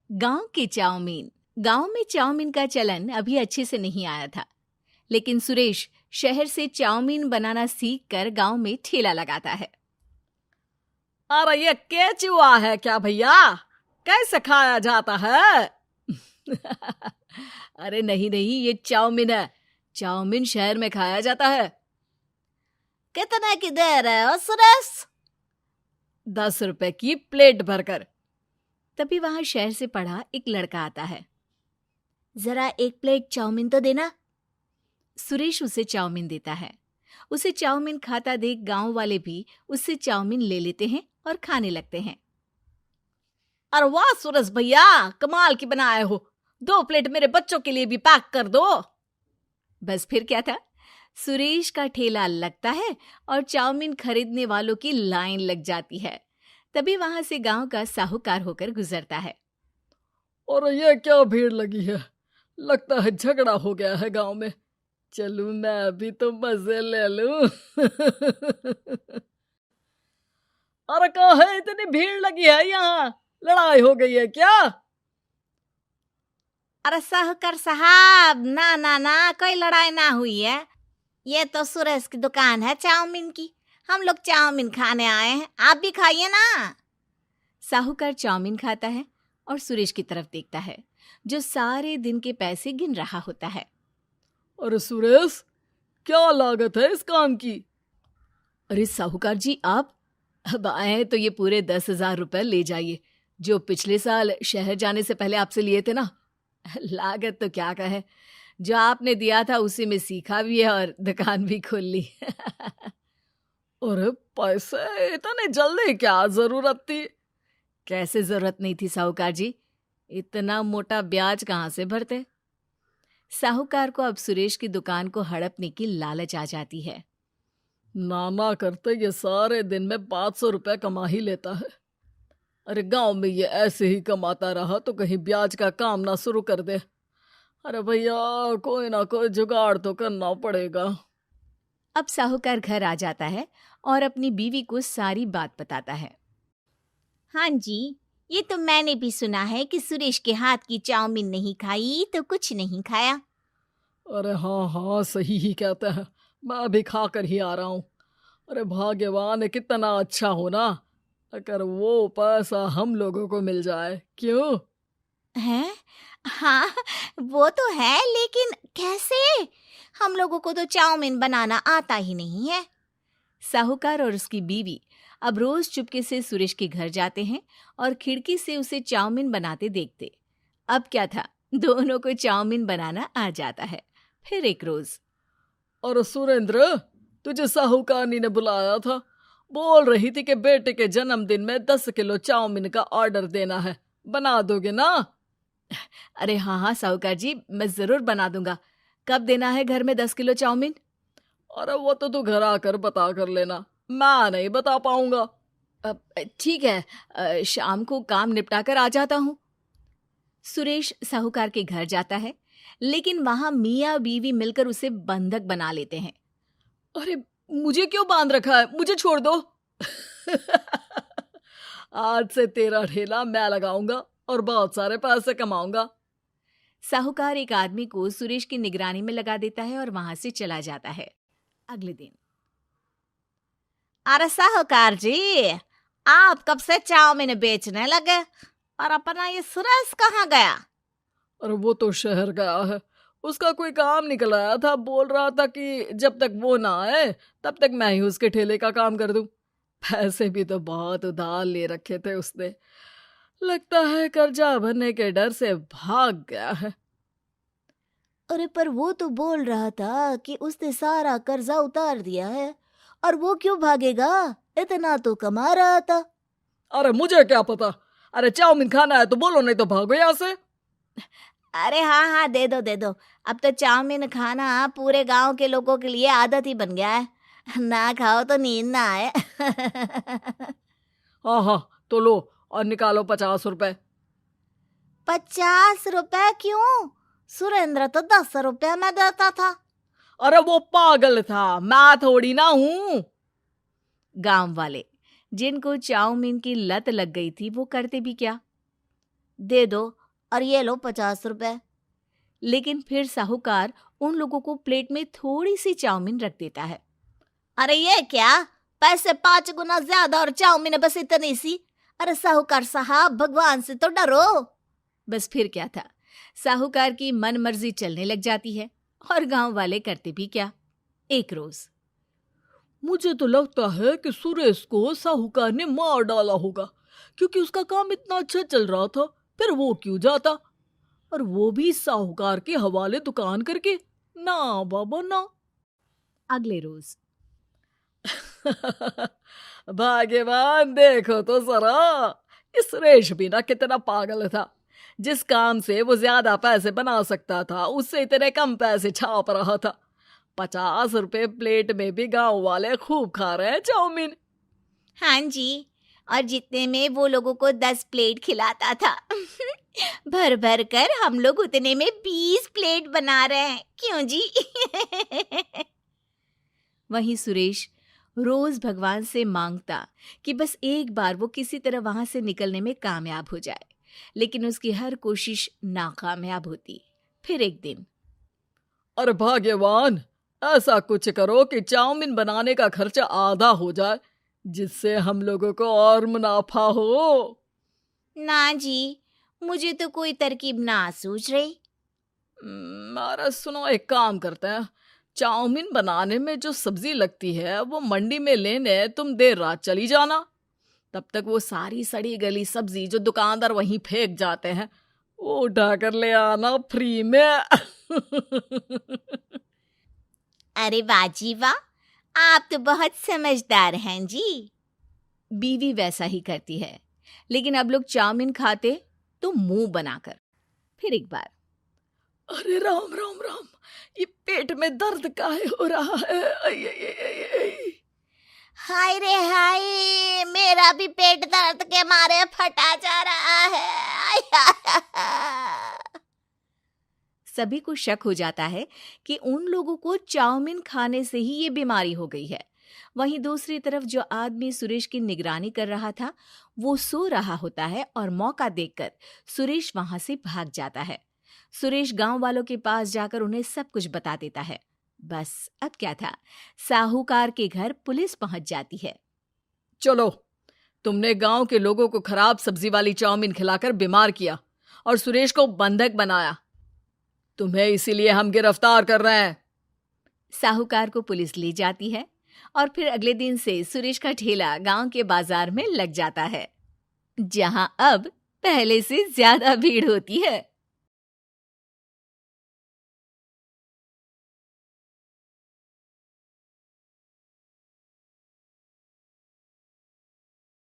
गांव के चाउमीन। गांव में चाउमीन का चलन अभी अच्छे से नहीं आया था, लेकिन सुरेश शहर से चाउमीन बनाना सीख कर गांव में ठेला लगाता है। अरे ये केचुआ है क्या भैया? कैसे खाया जाता है? अरे नहीं नहीं, ये चाउमीन है। चाउमीन शहर में खाया जाता है। कितने की दे रहे हो सुरेश? 10 रुपए की प्लेट भरकर। तभी वहां शहर से पढ़ा एक लड़का आता है। जरा एक प्लेट चाउमीन तो देना। सुरेश उसे चाउमीन देता है। उसे चाउमीन खाता देख गांव वाले भी उससे चाउमीन ले लेते हैं और खाने लगते हैं। अरे वाह सुरेश भैया, कमाल की बनाए हो। 2 प्लेट मेरे बच्चों के लिए भी पैक कर दो। बस फिर क्या था, सुरेश का ठेला लगता है और चाउमीन खरीदने वालों की लाइन लग जाती है। तभी वहां से गांव का साहूकार होकर गुजरता है। और ये क्या भीड़ लगी है? लगता है झगड़ा हो गया है गांव में। चलूं मैं अभी तो मजे ले लूं। अरे कहाँ है, इतनी भीड़ लगी है यहाँ? लड़ाई हो गई है क्या? अरे साहूकार साहब, ना ना ना, कोई लड़ाई ना हुई है। ये तो सुरेश की दुकान है चाउमीन की। हम लोग चाउमीन खाने आए हैं, आप भी खाइए ना। साहूकार चाउमीन खाता है और सुरेश की तरफ देखता है, जो सारे दिन के पैसे गिन रहा होता है। अरे सुरेश, क्या लागत है इस काम की? अरे साहूकार जी, आप अब आए तो ये पूरे 10,000 रुपए ले जाइए, जो पिछले साल शहर जाने से पहले आपसे लिए थे ना। लागत तो क्या कहे, जो आपने दिया था उसी में सीखा भी है और दुकान भी खोल ली। अरे पैसे इतने जल्दी क्या जरूरत थी? कैसे जरूरत नहीं थी साहूकार जी, इतना मोटा ब्याज कहाँ से भरते। साहूकार को अब सुरेश की दुकान को हड़पने की लालच आ जाती है। नाना करते ये सारे दिन में 500 रुपए कमा ही लेता है। अरे गांव में ये ऐसे ही कमाता रहा तो कहीं ब्याज का काम ना शुरू कर दे। अरे भैया, कोई ना कोई जुगाड़ तो करना पड़ेगा। अब साहूकार घर आ जाता है और अपनी बीवी को सारी बात बताता है। हाँ जी, ये तो मैंने भी सुना है कि सुरेश के हाथ की चाउमीन नहीं खाई तो कुछ नहीं खाया। अरे हाँ हाँ, सही ही कहते हैं। मैं भी खा कर ही आ रहा हूँ। अरे भाग्यवान है, कितना अच्छा हो ना अगर वो पैसा हम लोगों को मिल जाए। क्यों? हैं? हाँ, वो तो है, लेकिन कैसे? हम लोगों को तो चाउमीन बनाना आता ही नहीं है। साहूकार और उसकी बीवी अब रोज चुपके से सुरेश के घर जाते हैं और खिड़की से उसे चाउमीन बनाते देखते। अब क्या था, दोनों को चाउमीन बनाना आ जाता है। फिर एक रोज, और सुरेंद्र, तुझे साहूकारनी ने बुलाया था। बोल रही थी कि बेटे के जन्मदिन में 10 किलो चाउमीन का ऑर्डर देना है। बना दोगे ना? अरे हाँ हाँ साहूकार जी, मैं जरूर बना दूंगा। कब देना है घर में 10 किलो चाउमीन? अरे वो तो तू घर आकर बता कर लेना, मैं नहीं बता पाऊंगा। ठीक है, शाम को काम निपटा कर आ जाता हूँ। सुरेश साहूकार के घर जाता है, लेकिन वहां मियाँ बीवी मिलकर उसे बंधक बना लेते हैं। अरे मुझे क्यों बांध रखा है? मुझे छोड़ दो। आज से तेरा ठेला मैं लगाऊंगा और बहुत सारे पैसे कमाऊंगा। साहूकार एक आदमी को सुरेश की निगरानी में लगा देता है और वहां से चला जाता है। अगले दिन, अरे साहूकार जी, आप कब से चाउमीन बेचने लगे और अपना ये सुरेश कहाँ गया? और वो तो शहर गया है। उसका कोई काम निकल आया था। बोल रहा था कि जब तक वो ना आए तब तक मैं ही उसके ठेले का काम कर दूं। पैसे भी तो बहुत उधार ले रखे थे उसने। लगता है कर्जा भरने के डर से भाग गया है। अरे पर वो तो बोल रहा था कि उसने सारा कर्जा उतार दिया है, और वो क्यों भागेगा? इतना तो कमा रहा था। अरे मुझे क्या पता। अरे चाउमीन खाना है तो बोलो, नहीं तो भागो यहाँ से। अरे हाँ हाँ, दे दो दे दो। अब तो चाउमीन खाना पूरे गांव के लोगों के लिए आदत ही बन गया है। ना खाओ तो नींद ना आए। हाँ हाँ, तो लो और निकालो 50 रुपए। 50 रुपए क्यों? सुरेंद्र तो 10 रुपए में देता था। अरे वो पागल था, मैं थोड़ी ना हूँ। गांव वाले, जिनको चाउमीन की लत लग गई थी, वो करते भी क्या? दे दो और ये लो 50 रुपए। लेकिन फिर साहूकार उन लोगों को प्लेट में थोड़ी सी चाउमीन रख देता है। अरे ये क्या, पैसे 5 गुना ज्यादा और चाउमीन बस इतनी सी। अरे साहूकार साहब, भगवान से तो डरो। बस फिर क्या था, साहूकार की मन मर्जी चलने लग जाती है और गांव वाले करते भी क्या। एक रोज मुझे तो लगता है कि सुरेश को साहूकार ने मार डाला होगा, क्योंकि उसका काम इतना अच्छा चल रहा था, फिर वो क्यों जाता, और वो भी साहूकार के हवाले दुकान करके। ना बाबा ना। अगले रोज भाग्यवान, देखो तो जरा, इस सुरेश भी ना कितना पागल था। जिस काम से वो ज्यादा पैसे बना सकता था, उससे इतने कम पैसे छाप रहा था। 50 रुपए प्लेट में भी गांव वाले खूब खा रहे हैं चाउमीन। हाँ जी, और जितने में वो लोगों को 10 प्लेट खिलाता था भर भर कर हम लोग उतने में 20 प्लेट बना रहे हैं। क्यों जी? वहीं सुरेश रोज भगवान से मांगता कि बस एक बार वो किसी तरह वहां से निकलने में कामयाब हो जाए, लेकिन उसकी हर कोशिश नाकामयाब होती। फिर एक दिन, अरे भाग्यवान, ऐसा कुछ करो कि चाउमीन बनाने का खर्चा आधा हो जाए, जिससे हम लोगों को और मुनाफा हो। ना जी, मुझे तो कोई तरकीब ना सूझ रही। अरे सुनो, एक काम करते हैं, चाउमीन बनाने में जो सब्जी लगती है वो मंडी में लेने तुम देर रात चली जाना। तब तक वो सारी सड़ी गली सब्जी जो दुकानदार वहीं फेंक जाते हैं, वो उठा कर ले आना फ्री में। अरे वाह जी वाह, आप तो बहुत समझदार हैं जी। बीवी वैसा ही करती है, लेकिन अब लोग चाउमीन खाते तो मुंह बनाकर। फिर एक बार, अरे राम राम राम, ये पेट में दर्द काहे हो रहा है? आई, आई, आई, आई, आई। हाय रे हाय, मेरा भी पेट दर्द के मारे फटा जा रहा है। सभी को शक हो जाता है कि उन लोगों को चाउमीन खाने से ही ये बीमारी हो गई है। वहीं दूसरी तरफ जो आदमी सुरेश की निगरानी कर रहा था, वो सो रहा होता है और मौका देखकर सुरेश वहां से भाग जाता है। सुरेश गांव वालों के पास जाकर उन्हें सब कुछ बता देता है। बस अब क्या था, साहूकार के घर पुलिस पहुंच जाती है। चलो, तुमने गांव के लोगों को खराब सब्जी वाली चाउमीन खिलाकर बीमार किया और सुरेश को बंधक बनाया। तुम्हें इसीलिए हम गिरफ्तार कर रहे हैं। साहूकार को पुलिस ले जाती है और फिर अगले दिन से सुरेश का ठेला गांव के बाजार में लग जाता है, जहां अब पहले से ज्यादा भीड़ होती है।